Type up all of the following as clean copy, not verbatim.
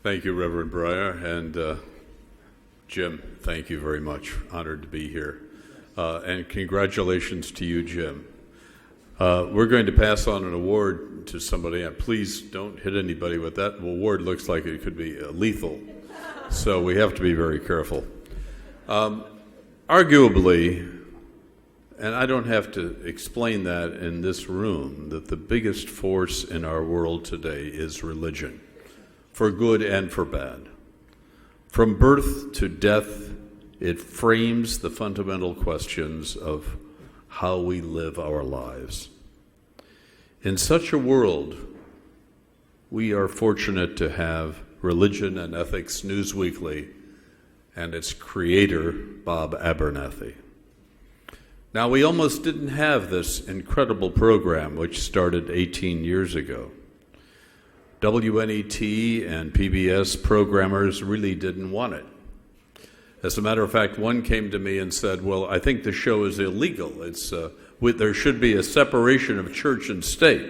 Thank you, Reverend Breyer, and Jim, thank you very much. Honored to be here. And congratulations to you, Jim. We're going to pass on an award to somebody, and please don't hit anybody with that. Award looks like it could be lethal, so we have to be very careful. Arguably, and I don't have to explain that in this room, that the biggest force in our world today is religion, for good and for bad. From birth to death, it frames the fundamental questions of how we live our lives. In such a world, we are fortunate to have Religion and Ethics News Weekly and its creator, Bob Abernethy. Now, we almost didn't have this incredible program, which started 18 years ago. WNET and PBS programmers really didn't want it. As a matter of fact, one came to me and said, well, I think the show is illegal. There should be a separation of church and state.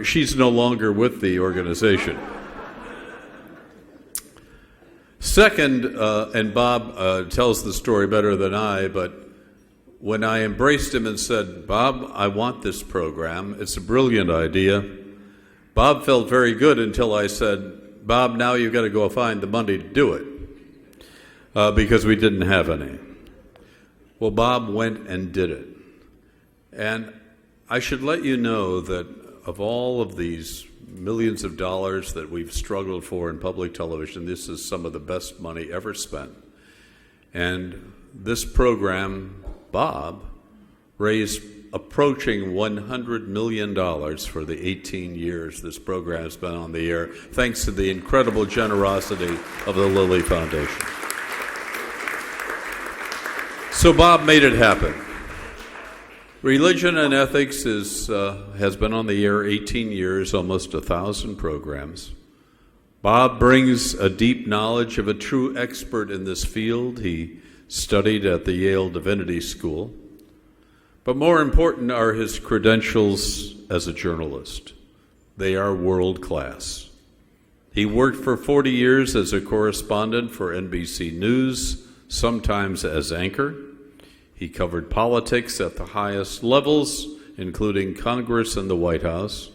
She's no longer with the organization. Second, and Bob tells the story better than I, but when I embraced him and said, Bob, I want this program, it's a brilliant idea, Bob felt very good until I said, Bob, now you've got to go find the money to do it, because we didn't have any. Well, Bob went and did it. And I should let you know that of all of these millions of dollars that we've struggled for in public television, this is some of the best money ever spent. And this program, Bob, raised approaching $100 million for the 18 years this program has been on the air, thanks to the incredible generosity of the Lilly Foundation. So Bob made it happen. Religion and Ethics has been on the air 18 years, almost 1,000 programs. Bob brings a deep knowledge of a true expert in this field. He studied at the Yale Divinity School. But more important are his credentials as a journalist. They are world class. He worked for 40 years as a correspondent for NBC News, sometimes as anchor. He covered politics at the highest levels, including Congress and the White House.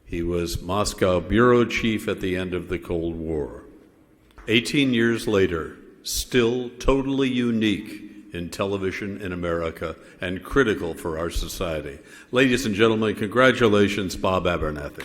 He was Moscow bureau chief at the end of the Cold War. 18 years later, still totally unique in television in America and critical for our society. Ladies and gentlemen, congratulations, Bob Abernethy.